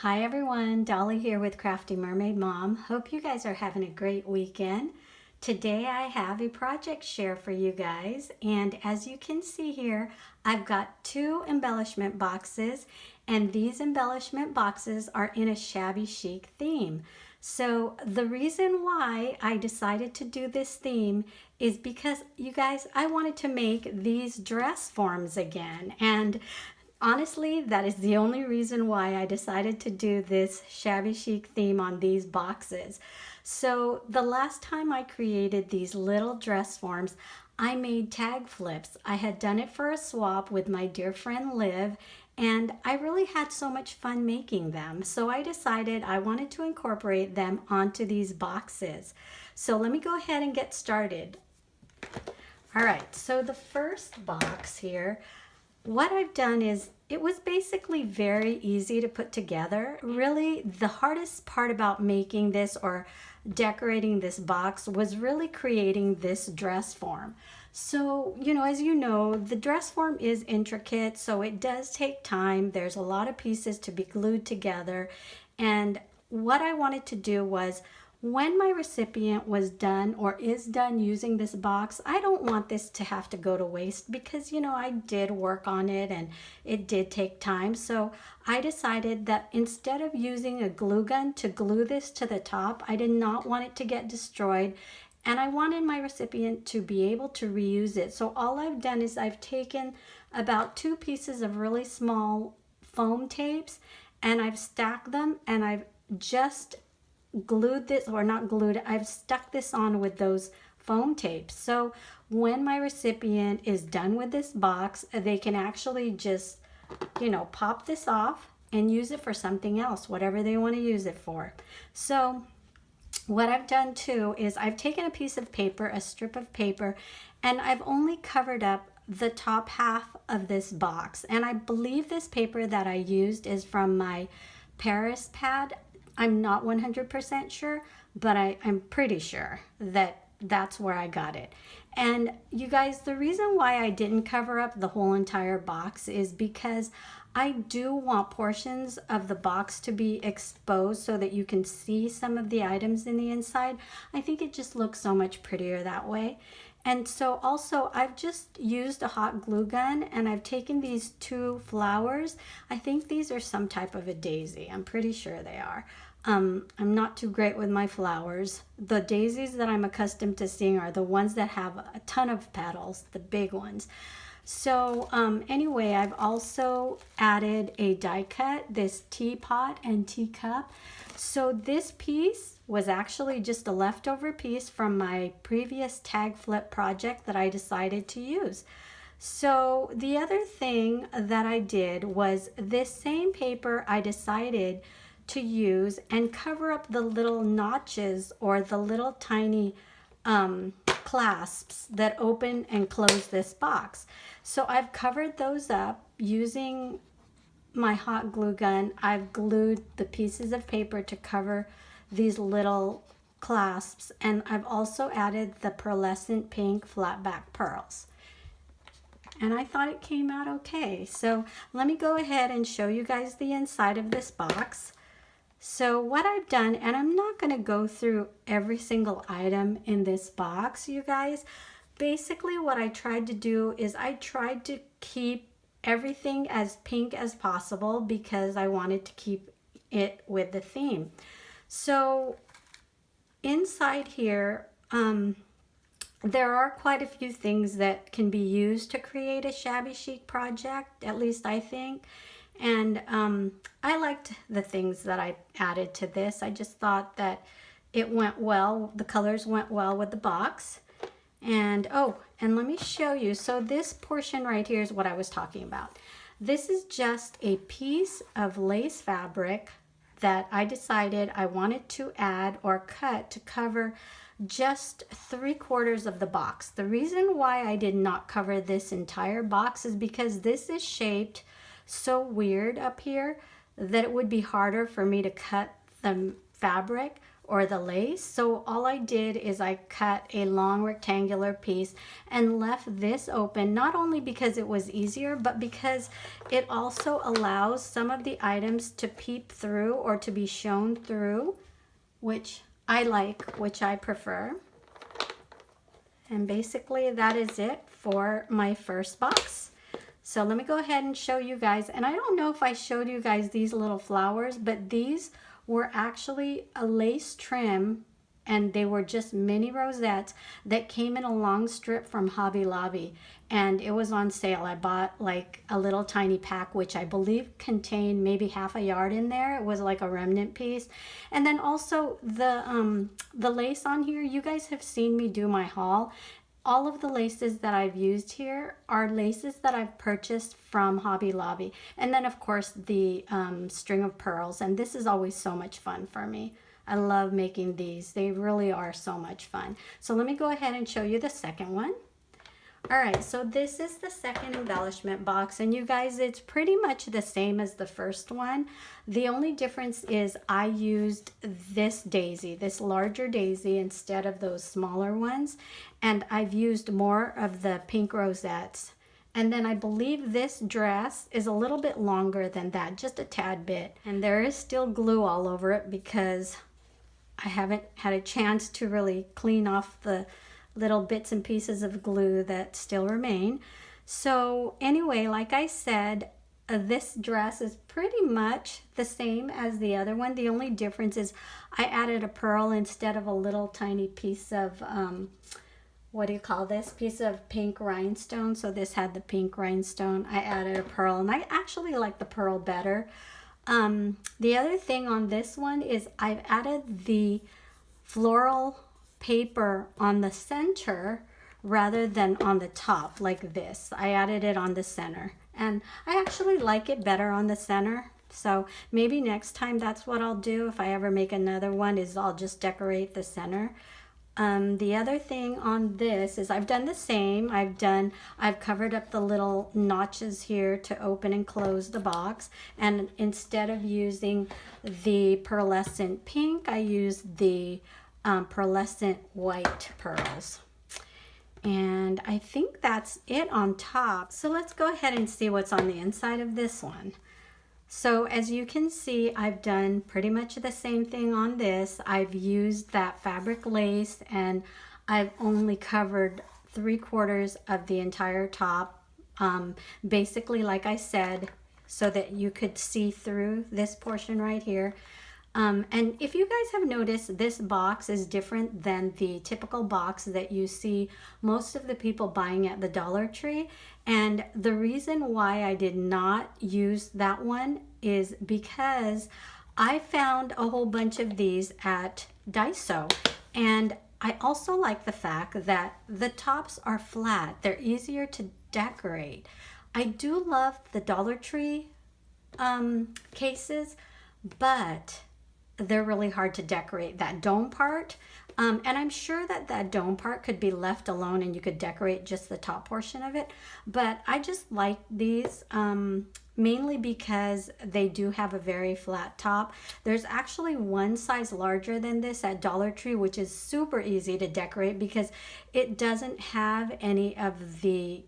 Hi everyone, Dolly here with Crafty Mermaid Mom. Hope you guys are having a great weekend. Today I have a project share for you guys, and as you can see here, I've got two embellishment boxes, and these embellishment boxes are in a shabby chic theme. So the reason why I decided to do this theme is because you guys, I wanted to make these dress forms again, and honestly, that is the only reason why I decided to do this shabby chic theme on these boxes. So the last time I created these little dress forms, I made tag flips. I had done it for a swap with my dear friend Liv, and I really had so much fun making them. So I decided I wanted to incorporate them onto these boxes. So let me go ahead and get started. All right, so the first box here, what I've done is it was basically very easy to put together. Really, the hardest part about making this or decorating this box was really creating this dress form. So, as you know, the dress form is intricate, so it does take time. There's a lot of pieces to be glued together. And what I wanted to do was when my recipient was done or is done using this box, I don't want this to have to go to waste because, I did work on it and it did take time. So I decided that instead of using a glue gun to glue this to the top, I did not want it to get destroyed. And I wanted my recipient to be able to reuse it. So all I've done is I've taken about 2 pieces of really small foam tapes and I've stacked them and I've just glued this, or not glued, I've stuck this on with those foam tapes. So when my recipient is done with this box, they can actually just, pop this off and use it for something else, whatever they want to use it for. So what I've done too is I've taken a piece of paper, a strip of paper, and I've only covered up the top half of this box. And I believe this paper that I used is from my Paris pad. I'm not 100% sure, but I'm pretty sure that that's where I got it. And you guys, the reason why I didn't cover up the whole entire box is because I do want portions of the box to be exposed so that you can see some of the items in the inside. I think it just looks so much prettier that way. And so also I've just used a hot glue gun and I've taken these 2 flowers. I think these are some type of a daisy. I'm pretty sure they are. I'm not too great with my flowers. The daisies that I'm accustomed to seeing are the ones that have a ton of petals, the big ones. So anyway, I've also added a die cut, this teapot and teacup. So this piece was actually just a leftover piece from my previous tag flip project that I decided to use. So the other thing that I did was this same paper I decided to use and cover up the little notches or the little tiny clasps that open and close this box. So I've covered those up using my hot glue gun. I've glued the pieces of paper to cover these little clasps, and I've also added the pearlescent pink flat back pearls. And I thought it came out okay. So let me go ahead and show you guys the inside of this box. So what I've done, and I'm not going to go through every single item in this box, you guys. Basically what I tried to do is I tried to keep everything as pink as possible because I wanted to keep it with the theme. So inside here, there are quite a few things that can be used to create a shabby chic project, at least I think. And I liked the things that I added to this. I just thought that it went well. The colors went well with the box. And and let me show you. So this portion right here is what I was talking about. This is just a piece of lace fabric that I decided I wanted to add or cut to cover just 3/4 of the box. The reason why I did not cover this entire box is because this is shaped so weird up here that it would be harder for me to cut the fabric or the lace. So all I did is I cut a long rectangular piece and left this open, not only because it was easier, but because it also allows some of the items to peep through or to be shown through, which I like, which I prefer. And basically that is it for my first box. So let me go ahead and show you guys. And I don't know if I showed you guys these little flowers, but these were actually a lace trim, and they were just mini rosettes that came in a long strip from Hobby Lobby, and it was on sale. I bought like a little tiny pack, which I believe contained maybe half a yard in there. It was like a remnant piece. And then also the lace on here, you guys have seen me do my haul. All of the laces that I've used here are laces that I've purchased from Hobby Lobby. And then of course the string of pearls. And this is always so much fun for me. I love making these. They really are so much fun. So let me go ahead and show you the second one. All right, so this is the second embellishment box, and you guys, it's pretty much the same as the first one. The only difference is I used this daisy, this larger daisy, instead of those smaller ones, and I've used more of the pink rosettes. And then I believe this dress is a little bit longer than that, just a tad bit. And there is still glue all over it because I haven't had a chance to really clean off the little bits and pieces of glue that still remain. So anyway, like I said, this dress is pretty much the same as the other one. The only difference is I added a pearl instead of a little tiny piece of, what do you call this? Piece of pink rhinestone. So this had the pink rhinestone. I added a pearl, and I actually like the pearl better. The other thing on this one is I've added the floral paper on the center rather than on the top like this. I added it on the center, and I actually like it better on the center. So maybe next time that's what I'll do if I ever make another one, is I'll just decorate the center. The other thing on this is I've done the same. I've covered up the little notches here to open and close the box, and instead of using the pearlescent pink, I used the pearlescent white pearls. And I think that's it on top. So let's go ahead and see what's on the inside of this one. So as you can see, I've done pretty much the same thing on this. I've used that fabric lace, and I've only covered 3/4 of the entire top. Basically, like I said, so that you could see through this portion right here. And if you guys have noticed, this box is different than the typical box that you see most of the people buying at the Dollar Tree. And the reason why I did not use that one is because I found a whole bunch of these at Daiso. And I also like the fact that the tops are flat. They're easier to decorate. I do love the Dollar Tree cases, but they're really hard to decorate, that dome part. And I'm sure that that dome part could be left alone and you could decorate just the top portion of it. But I just like these mainly because they do have a very flat top. There's actually one size larger than this at Dollar Tree, which is super easy to decorate because it doesn't have any of the,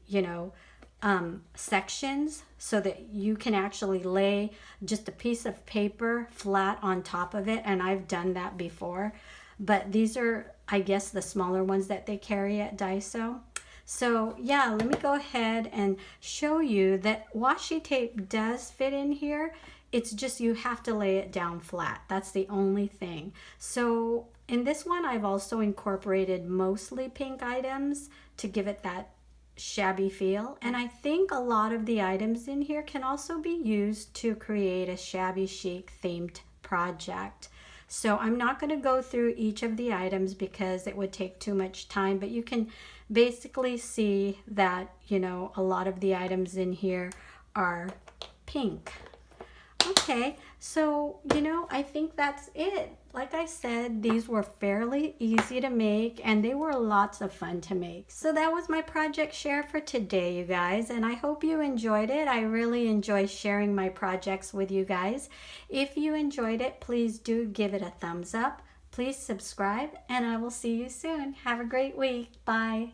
sections, so that you can actually lay just a piece of paper flat on top of it. And I've done that before, but these are, I guess, the smaller ones that they carry at Daiso. So yeah, let me go ahead and show you that washi tape does fit in here. It's just you have to lay it down flat. That's the only thing. So in this one, I've also incorporated mostly pink items to give it that shabby feel. And I think a lot of the items in here can also be used to create a shabby chic themed project. So I'm not going to go through each of the items because it would take too much time, but you can basically see that, a lot of the items in here are pink. Okay, so, I think that's it. Like I said, these were fairly easy to make, and they were lots of fun to make. So that was my project share for today, you guys, and I hope you enjoyed it. I really enjoy sharing my projects with you guys. If you enjoyed it, please do give it a thumbs up. Please subscribe, and I will see you soon. Have a great week. Bye.